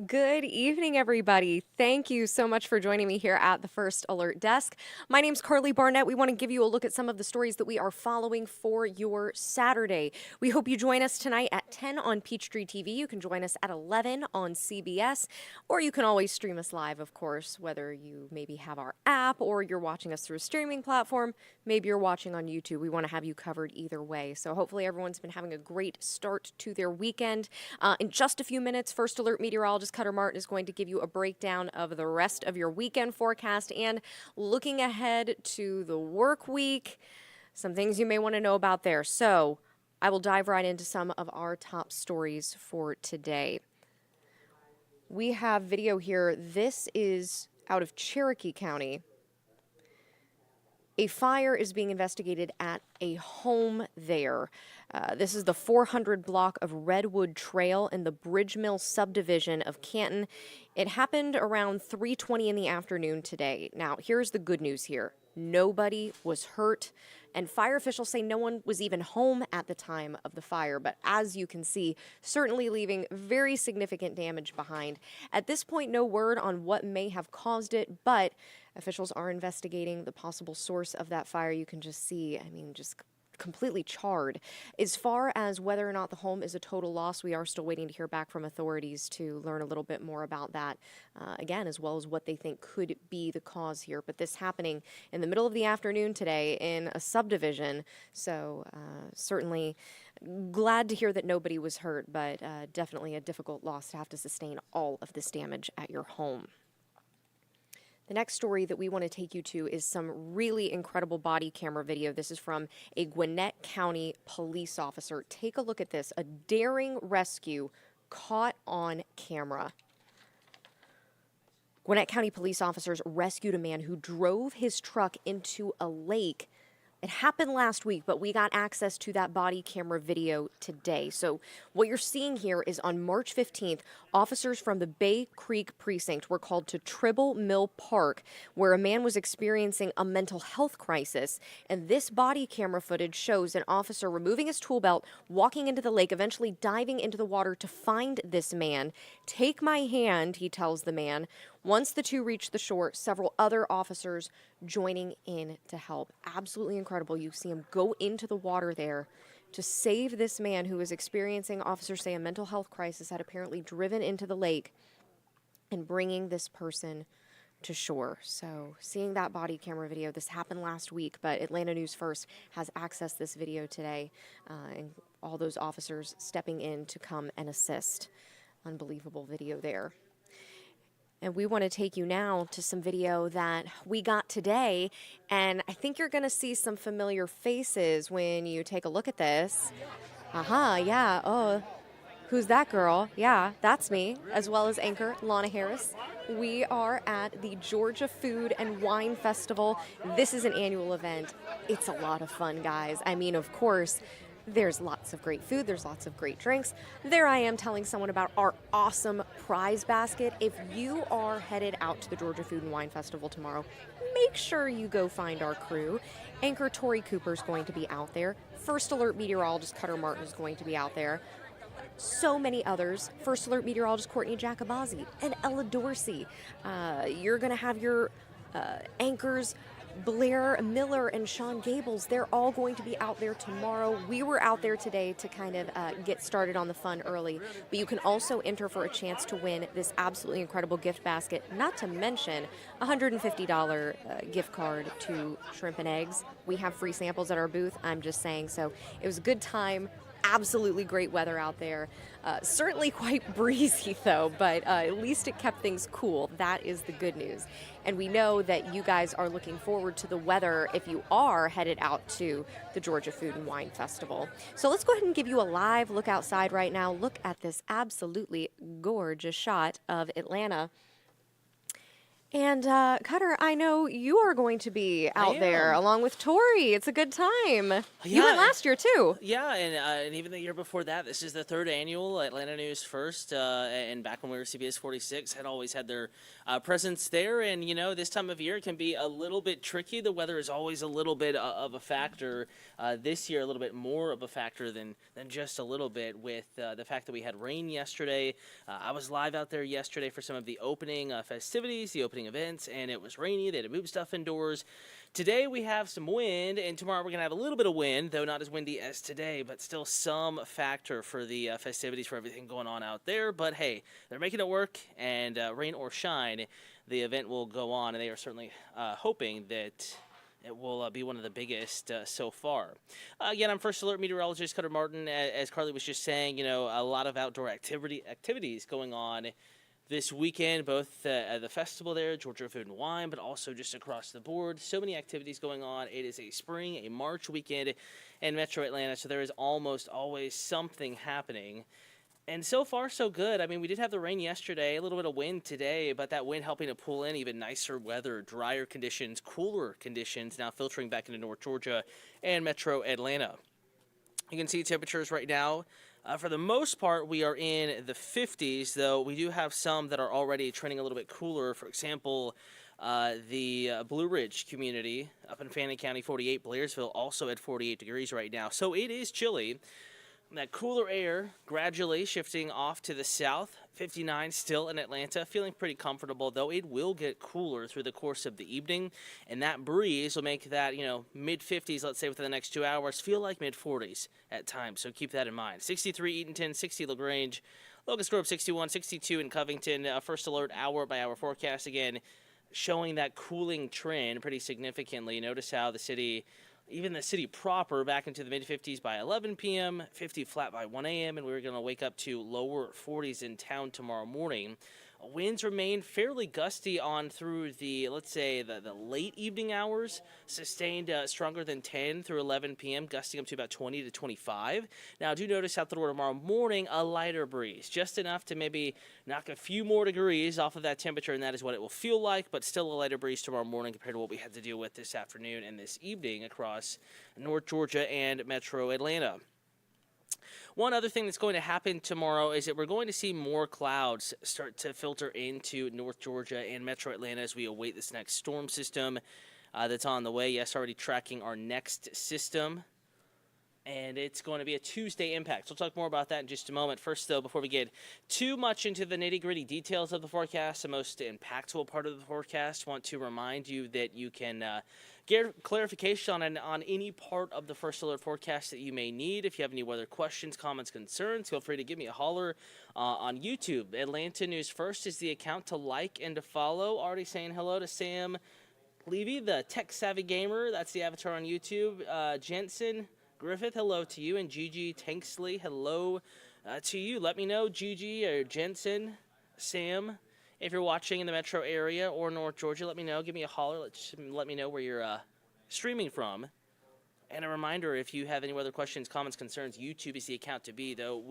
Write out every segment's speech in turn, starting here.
Good evening, everybody. Thank you so much for joining me here at the First Alert Desk. My name's Carly Barnett. We want to give you a look at some of the stories that we are following for your Saturday. We hope you join us tonight at 10 on Peachtree TV. You can join us at 11 on CBS, or you can always stream us live, of course, whether you maybe have our app or you're watching us through a streaming platform. Maybe you're watching on YouTube. We want to have you covered either way. So hopefully everyone's been having a great start to their weekend. In just a few minutes, First Alert Meteorologist Cutter Martin is going to give you a breakdown of the rest of your weekend forecast and looking ahead to the work week, some things you may want to know about there. So I will dive right into some of our top stories for today. We have video here. This is out of Cherokee County. A fire is being investigated at a home there. This is the 400 block of Redwood Trail in the Bridge Mill subdivision of Canton. It happened around 3:20 in the afternoon today. Now, here's the good news here. Nobody was hurt, and fire officials say no one was even home at the time of the fire. But as you can see, certainly leaving very significant damage behind. At this point, no word on what may have caused it, but officials are investigating the possible source of that fire. You can just see, just completely charred. As far as whether or not the home is a total loss, we are still waiting to hear back from authorities to learn a little bit more about that, again, as well as what they think could be the cause here. But this happening in the middle of the afternoon today in a subdivision, so certainly glad to hear that nobody was hurt, but definitely a difficult loss to have to sustain all of this damage at your home. The next story that we want to take you to is some really incredible body camera video. This is from a Gwinnett County police officer. Take a look at this. A daring rescue caught on camera. Gwinnett County police officers rescued a man who drove his truck into a lake. It happened last week, but we got access to that body camera video today. So what you're seeing here is on March 15th, officers from the Bay Creek precinct were called to Tribble Mill Park, where a man was experiencing a mental health crisis. And this body camera footage shows an officer removing his tool belt, walking into the lake, eventually diving into the water to find this man. "Take my hand," he tells the man. Once the two reach the shore, several other officers joining in to help. Absolutely incredible. You see him go into the water there to save this man who is experiencing, officers say, a mental health crisis, had apparently driven into the lake, and bringing this person to shore. So seeing that body camera video, this happened last week, but Atlanta News First has accessed this video today, and all those officers stepping in to come and assist. Unbelievable video there. And we want to take you now to some video that we got today. And I think you're going to see some familiar faces when you take a look at this. Yeah. Oh, who's that girl? Yeah, that's me, as well as anchor Lana Harris. We are at the Georgia Food and Wine Festival. This is an annual event. It's a lot of fun, guys. Of course, there's lots of great food. There's lots of great drinks. There I am telling someone about our awesome prize basket. If you are headed out to the Georgia Food and Wine Festival tomorrow, make sure you go find our crew. Anchor Tori Cooper is going to be out there. First Alert Meteorologist Cutter Martin is going to be out there. So many others. First Alert Meteorologist Courtney Jacobazzi and Ella Dorsey. You're going to have your anchors Blair Miller and Sean Gables. They're all going to be out there tomorrow. We were out there today to kind of get started on the fun early, but you can also enter for a chance to win this absolutely incredible gift basket, not to mention a $150 gift card to Shrimp and Eggs. We have free samples at our booth, I'm just saying. So it was a good time. Absolutely great weather out there. Certainly quite breezy, though, but at least it kept things cool. That is the good news. And we know that you guys are looking forward to the weather if you are headed out to the Georgia Food and Wine Festival. So let's go ahead and give you a live look outside right now. Look at this absolutely gorgeous shot of Atlanta. And Cutter, I know you are going to be I out there am. along with Tori. It's a good time. You went Yeah, last year too. yeah, and even the year before that, this is the third annual Atlanta News First. And back when we were CBS 46, had always had their presence there. And this time of year can be a little bit tricky. The weather is always a little bit of a factor. This year, a little bit more of a factor than just a little bit. With the fact that we had rain yesterday, I was live out there yesterday for some of the opening festivities, the opening events, and it was rainy. They had to move stuff indoors. Today we have some wind, and tomorrow we're going to have a little bit of wind, though not as windy as today, but still some factor for the festivities, for everything going on out there. But hey, they're making it work, and rain or shine, the event will go on, and they are certainly hoping that it will be one of the biggest so far. Again, I'm First Alert Meteorologist Cutter Martin. As Carly was just saying, a lot of outdoor activities going on this weekend, both at the festival there, Georgia Food and Wine, but also just across the board. So many activities going on. It is a spring, a March weekend in Metro Atlanta, so there is almost always something happening. And so far, so good. I mean, we did have the rain yesterday, a little bit of wind today, but that wind helping to pull in even nicer weather, drier conditions, cooler conditions, now filtering back into North Georgia and Metro Atlanta. You can see temperatures right now. For the most part, we are in the 50s, though we do have some that are already trending a little bit cooler. For example, the Blue Ridge community up in Fannin County, 48, Blairsville, also at 48 degrees right now. So it is chilly. That cooler air gradually shifting off to the south. 59 still in Atlanta, feeling pretty comfortable, though it will get cooler through the course of the evening, and that breeze will make that, mid-50s, let's say, within the next 2 hours, feel like mid-40s at times, so keep that in mind. 63 Eatonton, 60 LaGrange, Locust Grove 61, 62 in Covington. First Alert hour-by-hour forecast again, showing that cooling trend pretty significantly. Notice how the city, even the city proper, back into the mid-50s by 11 p.m., 50 flat by 1 a.m., and we're going to wake up to lower 40s in town tomorrow morning. Winds remain fairly gusty on through the, let's say, the late evening hours, sustained stronger than 10 through 11 p.m., gusting up to about 20 to 25. Now, do notice out the door tomorrow morning, a lighter breeze, just enough to maybe knock a few more degrees off of that temperature, and that is what it will feel like, but still a lighter breeze tomorrow morning compared to what we had to deal with this afternoon and this evening across North Georgia and Metro Atlanta. One other thing that's going to happen tomorrow is that we're going to see more clouds start to filter into North Georgia and Metro Atlanta as we await this next storm system that's on the way. Yes, already tracking our next system. And it's going to be a Tuesday impact. We'll talk more about that in just a moment. First, though, before we get too much into the nitty-gritty details of the forecast, the most impactful part of the forecast, want to remind you that you can get clarification on any part of the First Alert forecast that you may need. If you have any weather questions, comments, concerns, feel free to give me a holler on YouTube. Atlanta News First is the account to like and to follow. Already saying hello to Sam Levy, the tech-savvy gamer. That's the avatar on YouTube. Jensen Griffith, hello to you, and Gigi Tanksley, hello to you. Let me know, Gigi or Jensen, Sam, if you're watching in the metro area or North Georgia, let me know. Give me a holler. Let me know where you're streaming from. And a reminder, if you have any other questions, comments, concerns, YouTube is the account to be, though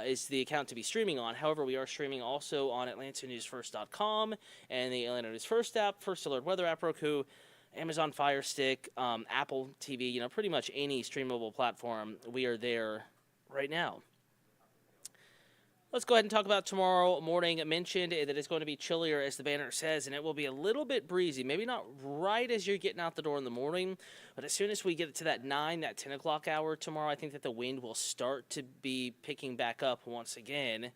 is the account to be streaming on. However, we are streaming also on AtlantaNewsFirst.com and the Atlanta News First app, First Alert Weather app, Roku, Amazon Fire Stick, Apple TV, pretty much any streamable platform, we are there right now. Let's go ahead and talk about tomorrow morning. I mentioned that it's going to be chillier, as the banner says, and it will be a little bit breezy. Maybe not right as you're getting out the door in the morning, but as soon as we get to that 10 o'clock hour tomorrow, I think that the wind will start to be picking back up once again,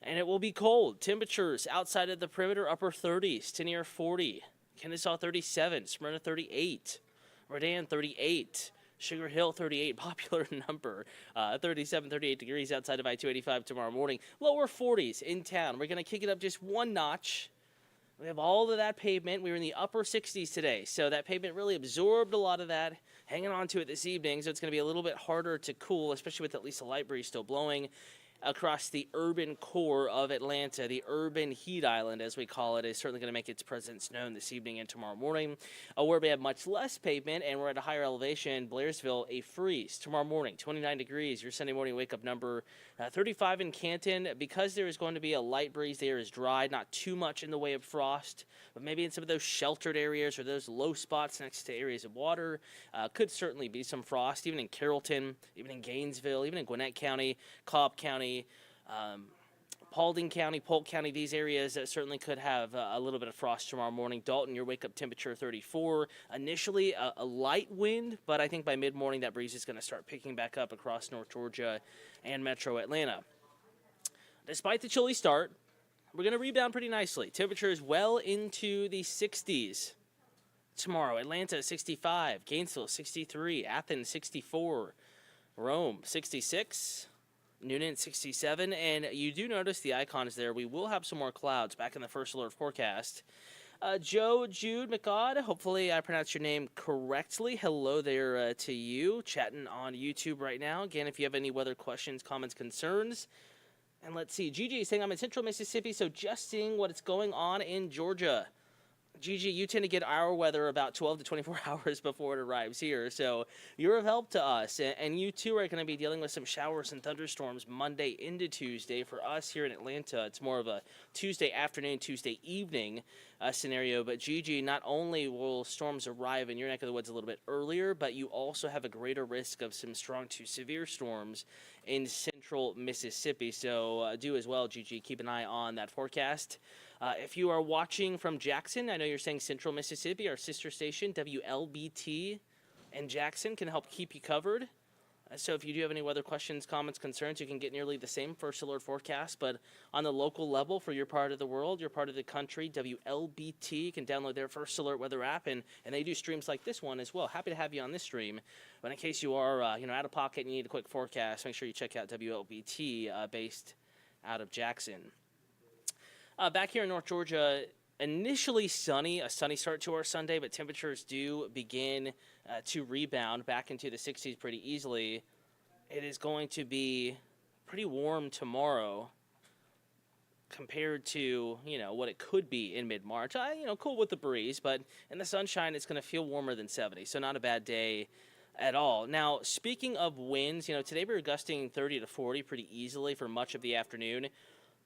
and it will be cold. Temperatures outside of the perimeter, upper 30s to near 40. Kennesaw 37, Smyrna 38, Redan 38, Sugar Hill 38, popular number, 37, 38 degrees outside of I-285 tomorrow morning. Lower 40s in town. We're going to kick it up just one notch. We have all of that pavement. We were in the upper 60s today, so that pavement really absorbed a lot of that, hanging on to it this evening, so it's going to be a little bit harder to cool, especially with at least a light breeze still blowing. across the urban core of Atlanta. The urban heat island, as we call it, is certainly going to make its presence known this evening and tomorrow morning. Where we have much less pavement and we're at a higher elevation, Blairsville, a freeze. Tomorrow morning, 29 degrees. Your Sunday morning wake-up number, 35 in Canton. Because there is going to be a light breeze, the air is dry, not too much in the way of frost, but maybe in some of those sheltered areas or those low spots next to areas of water, could certainly be some frost, even in Carrollton, even in Gainesville, even in Gwinnett County, Cobb County, Paulding County, Polk County, these areas certainly could have a little bit of frost tomorrow morning. Dalton, your wake-up temperature 34. Initially, a light wind, but I think by mid-morning that breeze is going to start picking back up across North Georgia and metro Atlanta. Despite the chilly start, we're going to rebound pretty nicely. Temperatures well into the 60s. Tomorrow, Atlanta 65, Gainesville 63, Athens 64, Rome 66, Noonan 67, and you do notice the icons there. We will have some more clouds back in the first alert forecast. Joe Jude McGod, hopefully I pronounced your name correctly. Hello there to you, chatting on YouTube right now. Again, if you have any weather questions, comments, concerns. And let's see, Gigi is saying I'm in central Mississippi, so just seeing what's going on in Georgia. Gigi, you tend to get our weather about 12 to 24 hours before it arrives here, so you're of help to us. And you, too, are going to be dealing with some showers and thunderstorms Monday into Tuesday. For us here in Atlanta, it's more of a Tuesday afternoon, Tuesday evening scenario. But, Gigi, not only will storms arrive in your neck of the woods a little bit earlier, but you also have a greater risk of some strong to severe storms in central Mississippi. So do as well, Gigi. Keep an eye on that forecast. If you are watching from Jackson, I know you're saying Central Mississippi, our sister station, WLBT in Jackson, can help keep you covered. So if you do have any weather questions, comments, concerns, you can get nearly the same first alert forecast. But on the local level for your part of the world, your part of the country, WLBT, you can download their first alert weather app, and they do streams like this one as well. Happy to have you on this stream. But in case you are out of pocket and you need a quick forecast, make sure you check out WLBT based out of Jackson. Back here in North Georgia, initially sunny, a sunny start to our Sunday, but temperatures do begin to rebound back into the 60s pretty easily. It is going to be pretty warm tomorrow compared to, what it could be in mid-March. Cool with the breeze, but in the sunshine, it's going to feel warmer than 70, so not a bad day at all. Now, speaking of winds, today we were gusting 30 to 40 pretty easily for much of the afternoon.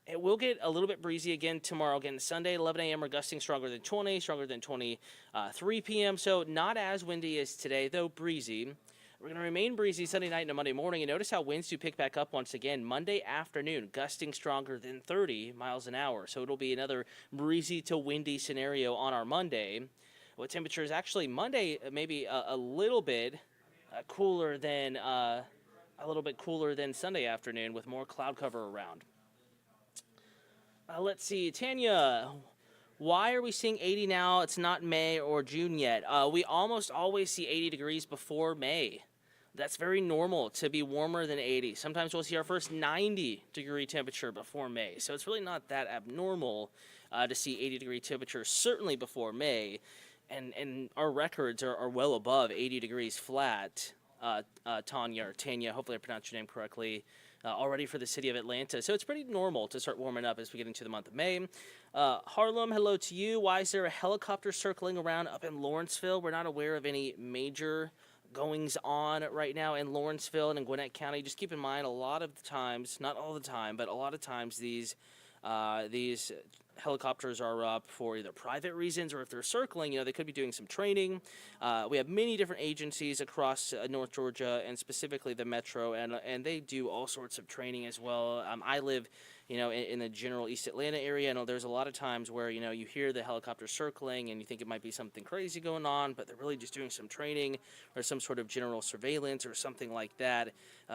It will get a little bit breezy again tomorrow. Again, Sunday, 11 a.m., we're gusting stronger than 20, stronger than 23 p.m. So not as windy as today, though breezy. We're going to remain breezy Sunday night and Monday morning. And notice how winds do pick back up once again. Monday afternoon, gusting stronger than 30 miles an hour. So it'll be another breezy to windy scenario on our Monday. With temperatures actually Monday maybe a little bit cooler than Sunday afternoon with more cloud cover around. Let's see, Tanya, why are we seeing 80 now? It's not May or June yet. We almost always see 80 degrees before May. That's very normal to be warmer than 80. Sometimes we'll see our first 90-degree temperature before May. So it's really not that abnormal to see 80-degree temperatures, certainly before May. And our records are well above 80 degrees flat, Tanya, hopefully I pronounced your name correctly, already for the city of Atlanta. So it's pretty normal to start warming up as we get into the month of May. Harlem, hello to you. Why is there a helicopter circling around up in Lawrenceville? We're not aware of any major goings on right now in Lawrenceville and in Gwinnett County. Just keep in mind, a lot of the times, not all the time, but a lot of times these helicopters are up for either private reasons or if they're circling, they could be doing some training. We have many different agencies across North Georgia and specifically the metro, and they do all sorts of training as well. I live, in the general East Atlanta area, and there's a lot of times where, you hear the helicopter circling and you think it might be something crazy going on, but they're really just doing some training or some sort of general surveillance or something like that.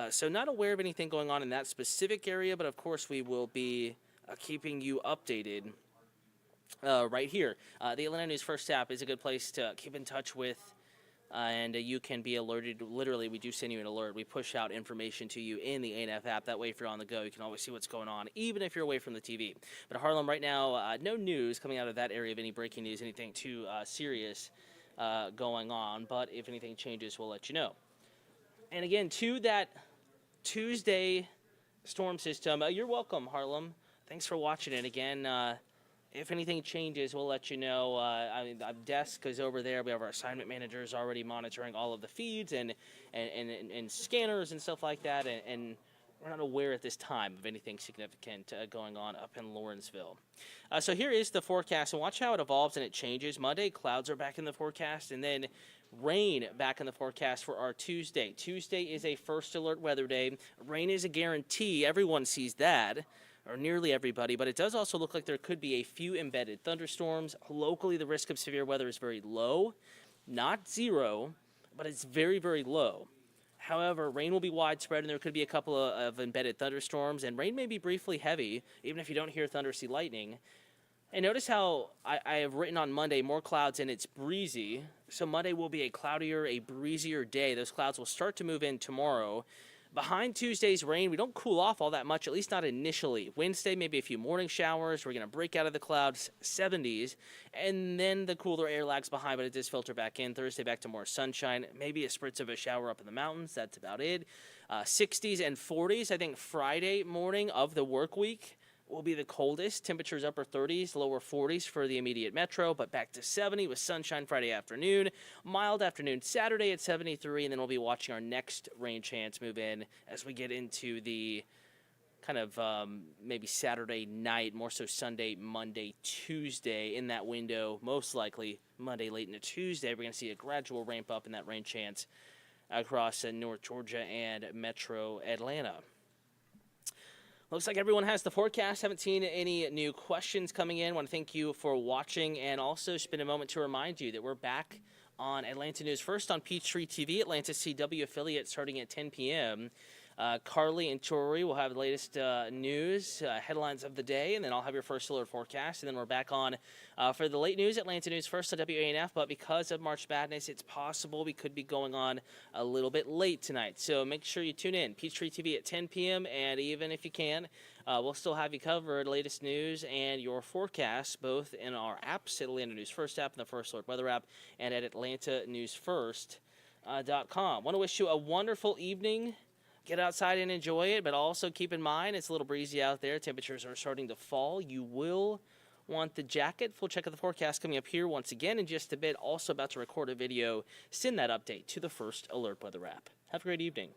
So not aware of anything going on in that specific area, but of course we will be keeping you updated right here. The Atlanta News First app is a good place to keep in touch with, and you can be alerted. Literally, we do send you an alert. We push out information to you in the ANF app. That way, if you're on the go, you can always see what's going on, even if you're away from the TV. But Harlem, right now, no news coming out of that area of any breaking news, anything too serious going on. But if anything changes, we'll let you know. And again, to that Tuesday storm system. You're welcome, Harlem. Thanks for watching it again. If anything changes, we'll let you know. Our desk is over there. We have our assignment managers already monitoring all of the feeds and scanners and stuff like that. And we're not aware at this time of anything significant going on up in Lawrenceville. So here is the forecast, and watch how it evolves and it changes. Monday, clouds are back in the forecast, and then rain back in the forecast for our Tuesday. Tuesday is a first alert weather day. Rain is a guarantee. Everyone sees that, or nearly everybody, but it does also look like there could be a few embedded thunderstorms. Locally, the risk of severe weather is very low. Not zero, but it's very, very low. However, rain will be widespread, and there could be a couple of embedded thunderstorms, and rain may be briefly heavy, even if you don't hear thunder, see lightning. And notice how I have written on Monday, more clouds, and it's breezy. So Monday will be a cloudier, a breezier day. Those clouds will start to move in tomorrow. Behind Tuesday's rain, we don't cool off all that much, at least not initially. Wednesday, maybe a few morning showers. We're going to break out of the clouds, 70s, and then the cooler air lags behind, but it does filter back in. Thursday, back to more sunshine, maybe a spritz of a shower up in the mountains. That's about it. 60s and 40s. I think Friday morning of the work week will be the coldest. Temperatures upper 30s, lower 40s for the immediate metro, but back to 70 with sunshine Friday afternoon. Mild afternoon Saturday at 73, and then we'll be watching our next rain chance move in as we get into the kind of maybe Saturday night, more so Sunday, Monday, Tuesday. In that window, most likely Monday late into Tuesday, we're going to see a gradual ramp up in that rain chance across North Georgia and metro Atlanta. Looks like everyone has the forecast. Haven't seen any new questions coming in. Want to thank you for watching, and also spend a moment to remind you that we're back on Atlanta News First on Peachtree TV, Atlanta CW affiliate, starting at 10 p.m. Carly and Tori will have the latest news, headlines of the day, and then I'll have your first alert forecast. And then we're back on for the late news, Atlanta News First on WANF. But because of March Madness, it's possible we could be going on a little bit late tonight. So make sure you tune in. Peachtree TV at 10 p.m. And even if you can, we'll still have you covered, latest news and your forecast, both in our apps, Atlanta News First app and the First Alert Weather app, and at atlantanewsfirst.com. Want to wish you a wonderful evening. Get outside and enjoy it, but also keep in mind it's a little breezy out there. Temperatures are starting to fall. You will want the jacket. Full check of the forecast coming up here once again in just a bit. Also about to record a video. Send that update to the First Alert Weather app. Have a great evening.